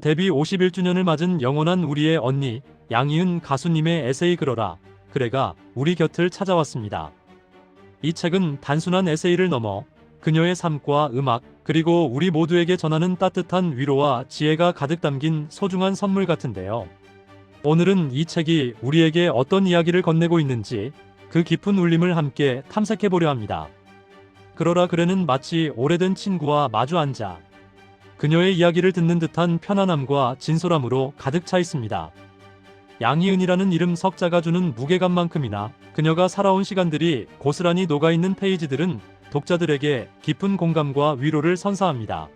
데뷔 51주년을 맞은 영원한 우리의 언니 양희은 가수님의 에세이 그러라 그래가 우리 곁을 찾아왔습니다. 이 책은 단순한 에세이를 넘어 그녀의 삶과 음악 그리고 우리 모두에게 전하는 따뜻한 위로와 지혜가 가득 담긴 소중한 선물 같은데요. 오늘은 이 책이 우리에게 어떤 이야기를 건네고 있는지 그 깊은 울림을 함께 탐색해 보려 합니다. 그러라 그래는 마치 오래된 친구와 마주 앉아 그녀의 이야기를 듣는 듯한 편안함과 진솔함으로 가득 차 있습니다. 양희은이라는 이름 석자가 주는 무게감만큼이나 그녀가 살아온 시간들이 고스란히 녹아있는 페이지들은 독자들에게 깊은 공감과 위로를 선사합니다.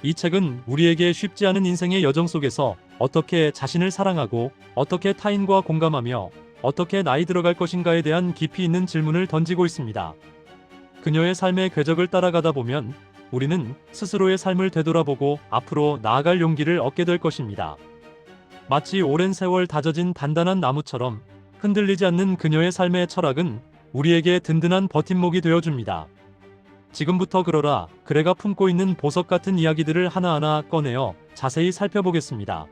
이 책은 우리에게 쉽지 않은 인생의 여정 속에서 어떻게 자신을 사랑하고 어떻게 타인과 공감하며 어떻게 나이 들어갈 것인가에 대한 깊이 있는 질문을 던지고 있습니다. 그녀의 삶의 궤적을 따라가다 보면 우리는 스스로의 삶을 되돌아보고 앞으로 나아갈 용기를 얻게 될 것입니다. 마치 오랜 세월 다져진 단단한 나무처럼 흔들리지 않는 그녀의 삶의 철학은 우리에게 든든한 버팀목이 되어줍니다. 지금부터 그러라 그래가 품고 있는 보석 같은 이야기들을 하나하나 꺼내어 자세히 살펴보겠습니다.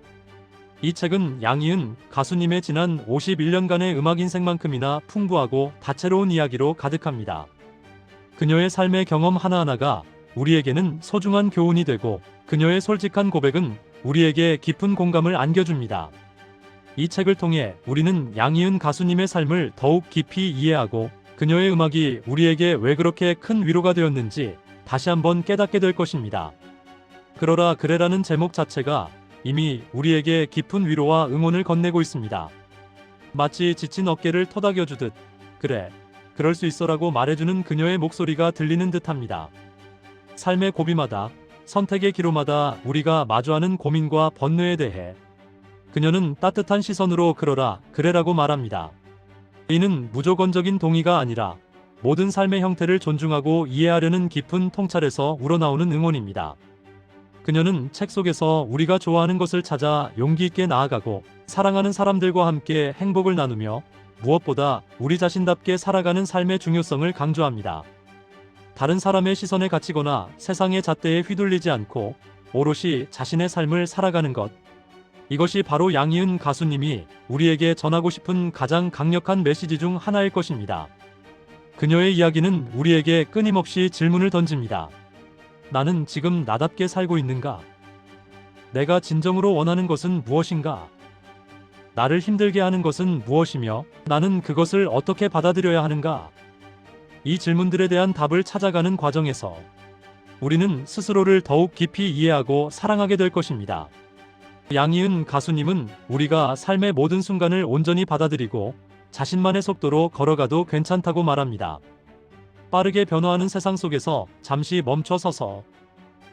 이 책은 양희은 가수님의 지난 51년간의 음악 인생만큼이나 풍부하고 다채로운 이야기로 가득합니다. 그녀의 삶의 경험 하나하나가 우리에게는 소중한 교훈이 되고 그녀의 솔직한 고백은 우리에게 깊은 공감을 안겨줍니다. 이 책을 통해 우리는 양희은 가수님의 삶을 더욱 깊이 이해하고 그녀의 음악이 우리에게 왜 그렇게 큰 위로가 되었는지 다시 한번 깨닫게 될 것입니다. 그러라 그래라는 제목 자체가 이미 우리에게 깊은 위로와 응원을 건네고 있습니다. 마치 지친 어깨를 토닥여주듯 그래, 그럴 수 있어라고 말해주는 그녀의 목소리가 들리는 듯합니다. 삶의 고비마다 선택의 기로마다 우리가 마주하는 고민과 번뇌에 대해 그녀는 따뜻한 시선으로 그러라 그래라고 말합니다. 이는 무조건적인 동의가 아니라 모든 삶의 형태를 존중하고 이해하려는 깊은 통찰에서 우러나오는 응원입니다. 그녀는 책 속에서 우리가 좋아하는 것을 찾아 용기 있게 나아가고 사랑하는 사람들과 함께 행복을 나누며 무엇보다 우리 자신답게 살아가는 삶의 중요성을 강조합니다. 다른 사람의 시선에 갇히거나 세상의 잣대에 휘둘리지 않고 오롯이 자신의 삶을 살아가는 것. 이것이 바로 양희은 가수님이 우리에게 전하고 싶은 가장 강력한 메시지 중 하나일 것입니다. 그녀의 이야기는 우리에게 끊임없이 질문을 던집니다. 나는 지금 나답게 살고 있는가? 내가 진정으로 원하는 것은 무엇인가? 나를 힘들게 하는 것은 무엇이며 나는 그것을 어떻게 받아들여야 하는가? 이 질문들에 대한 답을 찾아가는 과정에서 우리는 스스로를 더욱 깊이 이해하고 사랑하게 될 것입니다. 양희은 가수님은 우리가 삶의 모든 순간을 온전히 받아들이고 자신만의 속도로 걸어가도 괜찮다고 말합니다. 빠르게 변화하는 세상 속에서 잠시 멈춰 서서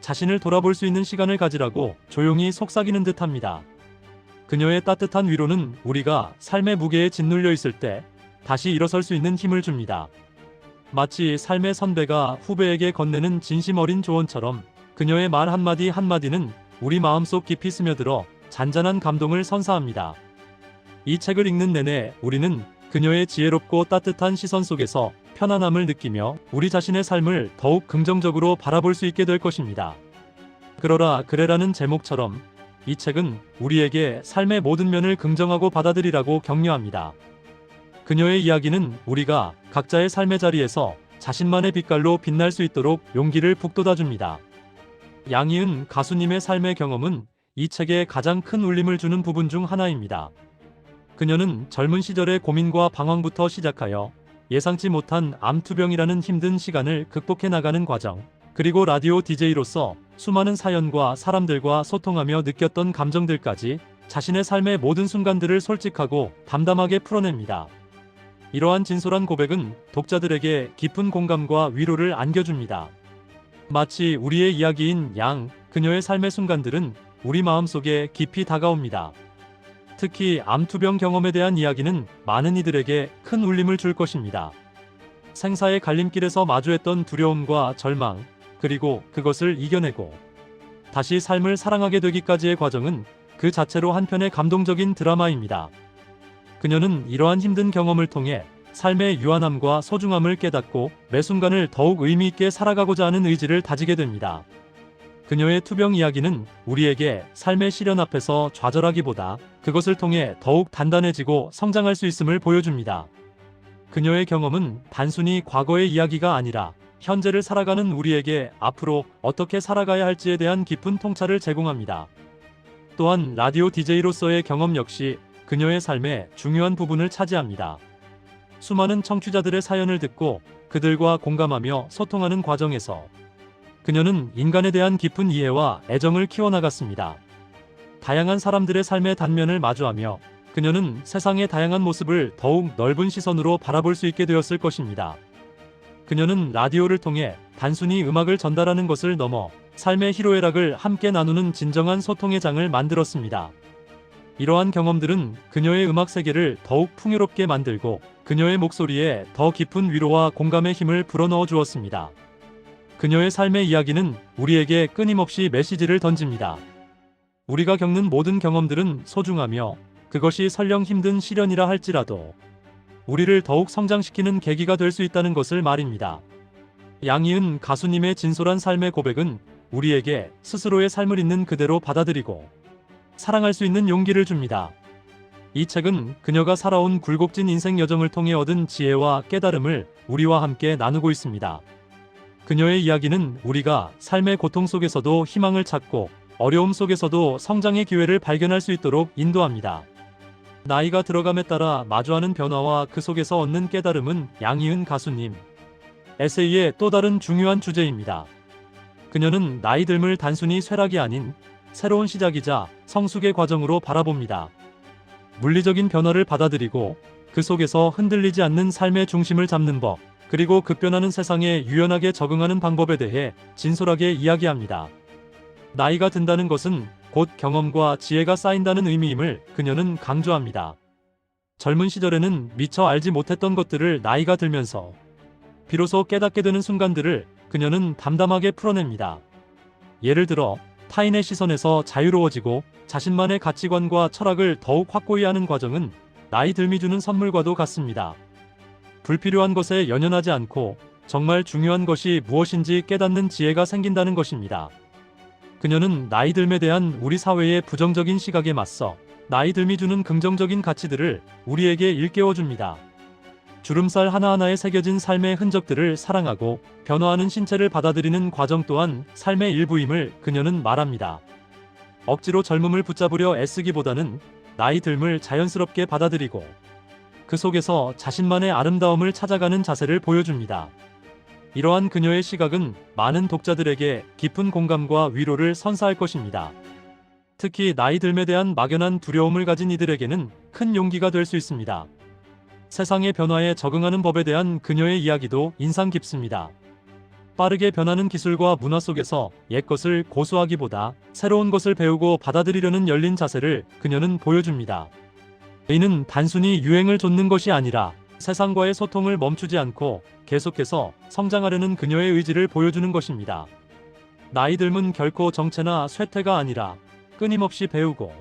자신을 돌아볼 수 있는 시간을 가지라고 조용히 속삭이는 듯합니다. 그녀의 따뜻한 위로는 우리가 삶의 무게에 짓눌려 있을 때 다시 일어설 수 있는 힘을 줍니다. 마치 삶의 선배가 후배에게 건네는 진심 어린 조언처럼 그녀의 말 한마디 한마디는 우리 마음속 깊이 스며들어 잔잔한 감동을 선사합니다. 이 책을 읽는 내내 우리는 그녀의 지혜롭고 따뜻한 시선 속에서 편안함을 느끼며 우리 자신의 삶을 더욱 긍정적으로 바라볼 수 있게 될 것입니다. 그러라 그래라는 제목처럼 이 책은 우리에게 삶의 모든 면을 긍정하고 받아들이라고 격려합니다. 그녀의 이야기는 우리가 각자의 삶의 자리에서 자신만의 빛깔로 빛날 수 있도록 용기를 북돋아줍니다. 양희은 가수님의 삶의 경험은 이 책에 가장 큰 울림을 주는 부분 중 하나입니다. 그녀는 젊은 시절의 고민과 방황부터 시작하여 예상치 못한 암투병이라는 힘든 시간을 극복해 나가는 과정, 그리고 라디오 DJ로서 수많은 사연과 사람들과 소통하며 느꼈던 감정들까지 자신의 삶의 모든 순간들을 솔직하고 담담하게 풀어냅니다. 이러한 진솔한 고백은 독자들에게 깊은 공감과 위로를 안겨줍니다. 마치 우리의 이야기인 그녀의 삶의 순간들은 우리 마음속에 깊이 다가옵니다. 특히 암투병 경험에 대한 이야기는 많은 이들에게 큰 울림을 줄 것입니다. 생사의 갈림길에서 마주했던 두려움과 절망, 그리고 그것을 이겨내고 다시 삶을 사랑하게 되기까지의 과정은 그 자체로 한편의 감동적인 드라마입니다. 그녀는 이러한 힘든 경험을 통해 삶의 유한함과 소중함을 깨닫고 매 순간을 더욱 의미 있게 살아가고자 하는 의지를 다지게 됩니다. 그녀의 투병 이야기는 우리에게 삶의 시련 앞에서 좌절하기보다 그것을 통해 더욱 단단해지고 성장할 수 있음을 보여줍니다. 그녀의 경험은 단순히 과거의 이야기가 아니라 현재를 살아가는 우리에게 앞으로 어떻게 살아가야 할지에 대한 깊은 통찰을 제공합니다. 또한 라디오 DJ로서의 경험 역시 그녀의 삶의 중요한 부분을 차지합니다. 수많은 청취자들의 사연을 듣고 그들과 공감하며 소통하는 과정에서 그녀는 인간에 대한 깊은 이해와 애정을 키워나갔습니다. 다양한 사람들의 삶의 단면을 마주하며 그녀는 세상의 다양한 모습을 더욱 넓은 시선으로 바라볼 수 있게 되었을 것입니다. 그녀는 라디오를 통해 단순히 음악을 전달하는 것을 넘어 삶의 희로애락을 함께 나누는 진정한 소통의 장을 만들었습니다. 이러한 경험들은 그녀의 음악 세계를 더욱 풍요롭게 만들고 그녀의 목소리에 더 깊은 위로와 공감의 힘을 불어넣어 주었습니다. 그녀의 삶의 이야기는 우리에게 끊임없이 메시지를 던집니다. 우리가 겪는 모든 경험들은 소중하며 그것이 설령 힘든 시련이라 할지라도 우리를 더욱 성장시키는 계기가 될 수 있다는 것을 말입니다. 양희은 가수님의 진솔한 삶의 고백은 우리에게 스스로의 삶을 있는 그대로 받아들이고 사랑할 수 있는 용기를 줍니다. 이 책은 그녀가 살아온 굴곡진 인생 여정을 통해 얻은 지혜와 깨달음을 우리와 함께 나누고 있습니다. 그녀의 이야기는 우리가 삶의 고통 속에서도 희망을 찾고 어려움 속에서도 성장의 기회를 발견할 수 있도록 인도합니다. 나이가 들어감에 따라 마주하는 변화와 그 속에서 얻는 깨달음은 양희은 가수님 에세이의 또 다른 중요한 주제입니다. 그녀는 나이 듦을 단순히 쇠락이 아닌 새로운 시작이자 성숙의 과정으로 바라봅니다. 물리적인 변화를 받아들이고 그 속에서 흔들리지 않는 삶의 중심을 잡는 법, 그리고 급변하는 세상에 유연하게 적응하는 방법에 대해 진솔하게 이야기합니다. 나이가 든다는 것은 곧 경험과 지혜가 쌓인다는 의미임을 그녀는 강조합니다. 젊은 시절에는 미처 알지 못했던 것들을 나이가 들면서 비로소 깨닫게 되는 순간들을 그녀는 담담하게 풀어냅니다. 예를 들어 타인의 시선에서 자유로워지고 자신만의 가치관과 철학을 더욱 확고히 하는 과정은 나이 듦이 주는 선물과도 같습니다. 불필요한 것에 연연하지 않고 정말 중요한 것이 무엇인지 깨닫는 지혜가 생긴다는 것입니다. 그녀는 나이 듦에 대한 우리 사회의 부정적인 시각에 맞서 나이 듦이 주는 긍정적인 가치들을 우리에게 일깨워줍니다. 주름살 하나하나에 새겨진 삶의 흔적들을 사랑하고 변화하는 신체를 받아들이는 과정 또한 삶의 일부임을 그녀는 말합니다. 억지로 젊음을 붙잡으려 애쓰기보다는 나이 듦을 자연스럽게 받아들이고 그 속에서 자신만의 아름다움을 찾아가는 자세를 보여줍니다. 이러한 그녀의 시각은 많은 독자들에게 깊은 공감과 위로를 선사할 것입니다. 특히 나이 듦에 대한 막연한 두려움을 가진 이들에게는 큰 용기가 될 수 있습니다. 세상의 변화에 적응하는 법에 대한 그녀의 이야기도 인상 깊습니다. 빠르게 변하는 기술과 문화 속에서 옛것을 고수하기보다 새로운 것을 배우고 받아들이려는 열린 자세를 그녀는 보여줍니다. 이는 단순히 유행을 좇는 것이 아니라 세상과의 소통을 멈추지 않고 계속해서 성장하려는 그녀의 의지를 보여주는 것입니다. 나이 듦은 결코 정체나 쇠퇴가 아니라 끊임없이 배우고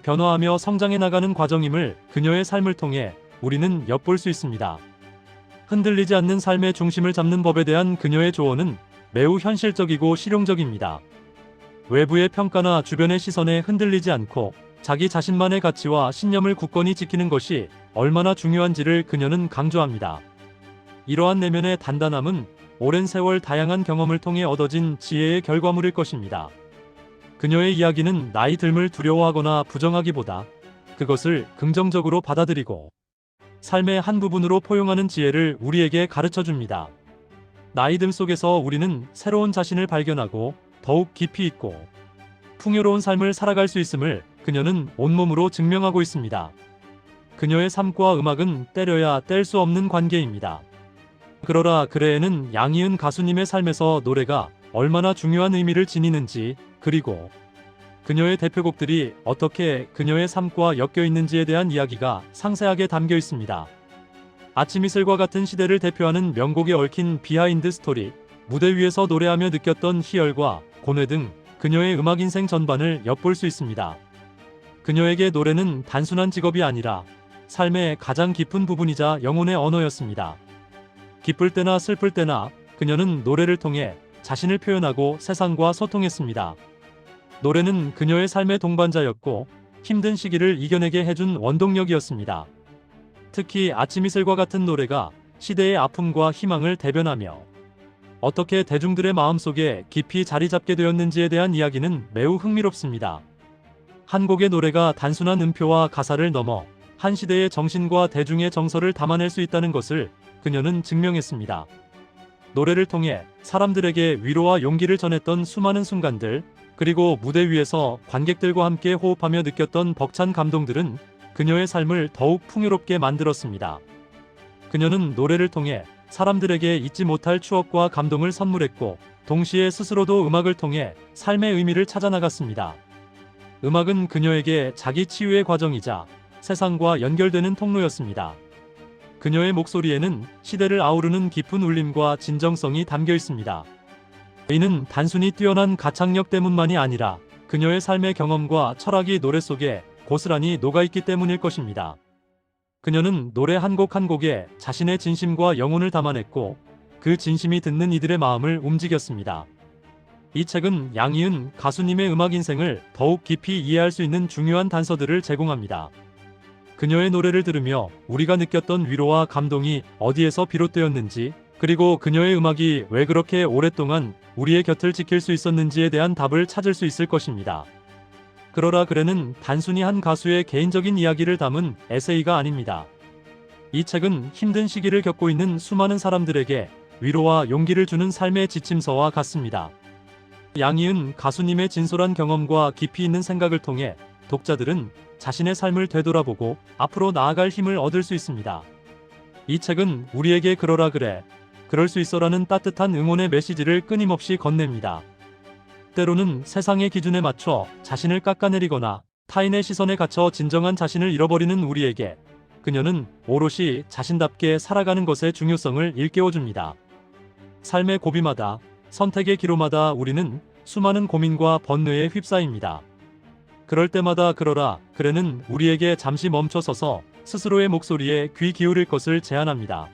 변화하며 성장해 나가는 과정임을 그녀의 삶을 통해 우리는 엿볼 수 있습니다. 흔들리지 않는 삶의 중심을 잡는 법에 대한 그녀의 조언은 매우 현실적이고 실용적입니다. 외부의 평가나 주변의 시선에 흔들리지 않고 자기 자신만의 가치와 신념을 굳건히 지키는 것이 얼마나 중요한지를 그녀는 강조합니다. 이러한 내면의 단단함은 오랜 세월 다양한 경험을 통해 얻어진 지혜의 결과물일 것입니다. 그녀의 이야기는 나이 듦을 두려워하거나 부정하기보다 그것을 긍정적으로 받아들이고 삶의 한 부분으로 포용하는 지혜를 우리에게 가르쳐 줍니다. 나이 듦 속에서 우리는 새로운 자신을 발견하고 더욱 깊이 있고 풍요로운 삶을 살아갈 수 있음을 그녀는 온몸으로 증명하고 있습니다. 그녀의 삶과 음악은 떼려야 뗄 수 없는 관계입니다. 그러라 그래에는 양희은 가수님의 삶에서 노래가 얼마나 중요한 의미를 지니는지, 그리고 그녀의 대표곡들이 어떻게 그녀의 삶과 엮여 있는지에 대한 이야기가 상세하게 담겨 있습니다. 아침 이슬과 같은 시대를 대표하는 명곡에 얽힌 비하인드 스토리, 무대 위에서 노래하며 느꼈던 희열과 고뇌 등 그녀의 음악 인생 전반을 엿볼 수 있습니다. 그녀에게 노래는 단순한 직업이 아니라 삶의 가장 깊은 부분이자 영혼의 언어였습니다. 기쁠 때나 슬플 때나 그녀는 노래를 통해 자신을 표현하고 세상과 소통했습니다. 노래는 그녀의 삶의 동반자였고 힘든 시기를 이겨내게 해준 원동력이었습니다. 특히 아침 이슬과 같은 노래가 시대의 아픔과 희망을 대변하며 어떻게 대중들의 마음속에 깊이 자리 잡게 되었는지에 대한 이야기는 매우 흥미롭습니다. 한 곡의 노래가 단순한 음표와 가사를 넘어 한 시대의 정신과 대중의 정서를 담아낼 수 있다는 것을 그녀는 증명했습니다. 노래를 통해 사람들에게 위로와 용기를 전했던 수많은 순간들, 그리고 무대 위에서 관객들과 함께 호흡하며 느꼈던 벅찬 감동들은 그녀의 삶을 더욱 풍요롭게 만들었습니다. 그녀는 노래를 통해 사람들에게 잊지 못할 추억과 감동을 선물했고, 동시에 스스로도 음악을 통해 삶의 의미를 찾아 나갔습니다. 음악은 그녀에게 자기 치유의 과정이자 세상과 연결되는 통로였습니다. 그녀의 목소리에는 시대를 아우르는 깊은 울림과 진정성이 담겨 있습니다. 이는 단순히 뛰어난 가창력 때문만이 아니라 그녀의 삶의 경험과 철학이 노래 속에 고스란히 녹아있기 때문일 것입니다. 그녀는 노래 한 곡 한 곡에 자신의 진심과 영혼을 담아냈고, 그 진심이 듣는 이들의 마음을 움직였습니다. 이 책은 양희은 가수님의 음악 인생을 더욱 깊이 이해할 수 있는 중요한 단서들을 제공합니다. 그녀의 노래를 들으며 우리가 느꼈던 위로와 감동이 어디에서 비롯되었는지, 그리고 그녀의 음악이 왜 그렇게 오랫동안 우리의 곁을 지킬 수 있었는지에 대한 답을 찾을 수 있을 것입니다. 그러라 그래는 단순히 한 가수의 개인적인 이야기를 담은 에세이가 아닙니다. 이 책은 힘든 시기를 겪고 있는 수많은 사람들에게 위로와 용기를 주는 삶의 지침서와 같습니다. 양희은 가수님의 진솔한 경험과 깊이 있는 생각을 통해 독자들은 자신의 삶을 되돌아보고 앞으로 나아갈 힘을 얻을 수 있습니다. 이 책은 우리에게 그러라 그래, 그럴 수 있어라는 따뜻한 응원의 메시지를 끊임없이 건넵니다. 때로는 세상의 기준에 맞춰 자신을 깎아내리거나 타인의 시선에 갇혀 진정한 자신을 잃어버리는 우리에게 그녀는 오롯이 자신답게 살아가는 것의 중요성을 일깨워줍니다. 삶의 고비마다, 선택의 기로마다 우리는 수많은 고민과 번뇌에 휩싸입니다. 그럴 때마다 그러라 그래는 우리에게 잠시 멈춰서서 스스로의 목소리에 귀 기울일 것을 제안합니다.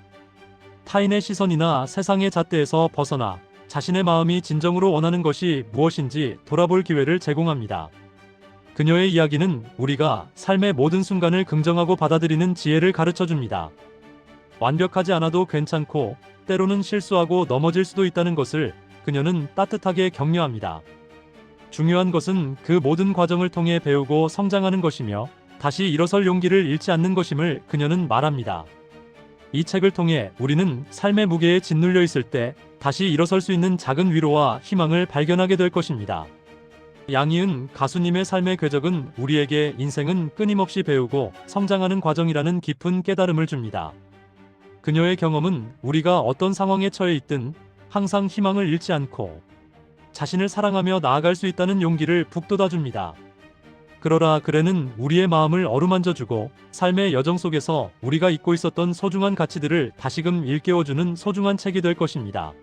타인의 시선이나 세상의 잣대에서 벗어나 자신의 마음이 진정으로 원하는 것이 무엇인지 돌아볼 기회를 제공합니다. 그녀의 이야기는 우리가 삶의 모든 순간을 긍정하고 받아들이는 지혜를 가르쳐줍니다. 완벽하지 않아도 괜찮고 때로는 실수하고 넘어질 수도 있다는 것을 그녀는 따뜻하게 격려합니다. 중요한 것은 그 모든 과정을 통해 배우고 성장하는 것이며 다시 일어설 용기를 잃지 않는 것임을 그녀는 말합니다. 이 책을 통해 우리는 삶의 무게에 짓눌려 있을 때 다시 일어설 수 있는 작은 위로와 희망을 발견하게 될 것입니다. 양희은 가수님의 삶의 궤적은 우리에게 인생은 끊임없이 배우고 성장하는 과정이라는 깊은 깨달음을 줍니다. 그녀의 경험은 우리가 어떤 상황에 처해 있든 항상 희망을 잃지 않고 자신을 사랑하며 나아갈 수 있다는 용기를 북돋아줍니다. 그러라 그래는 우리의 마음을 어루만져주고 삶의 여정 속에서 우리가 잊고 있었던 소중한 가치들을 다시금 일깨워주는 소중한 책이 될 것입니다.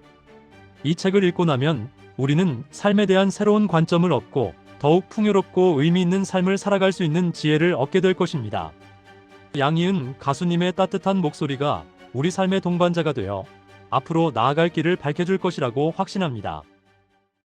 이 책을 읽고 나면 우리는 삶에 대한 새로운 관점을 얻고 더욱 풍요롭고 의미 있는 삶을 살아갈 수 있는 지혜를 얻게 될 것입니다. 양희은 가수님의 따뜻한 목소리가 우리 삶의 동반자가 되어 앞으로 나아갈 길을 밝혀줄 것이라고 확신합니다.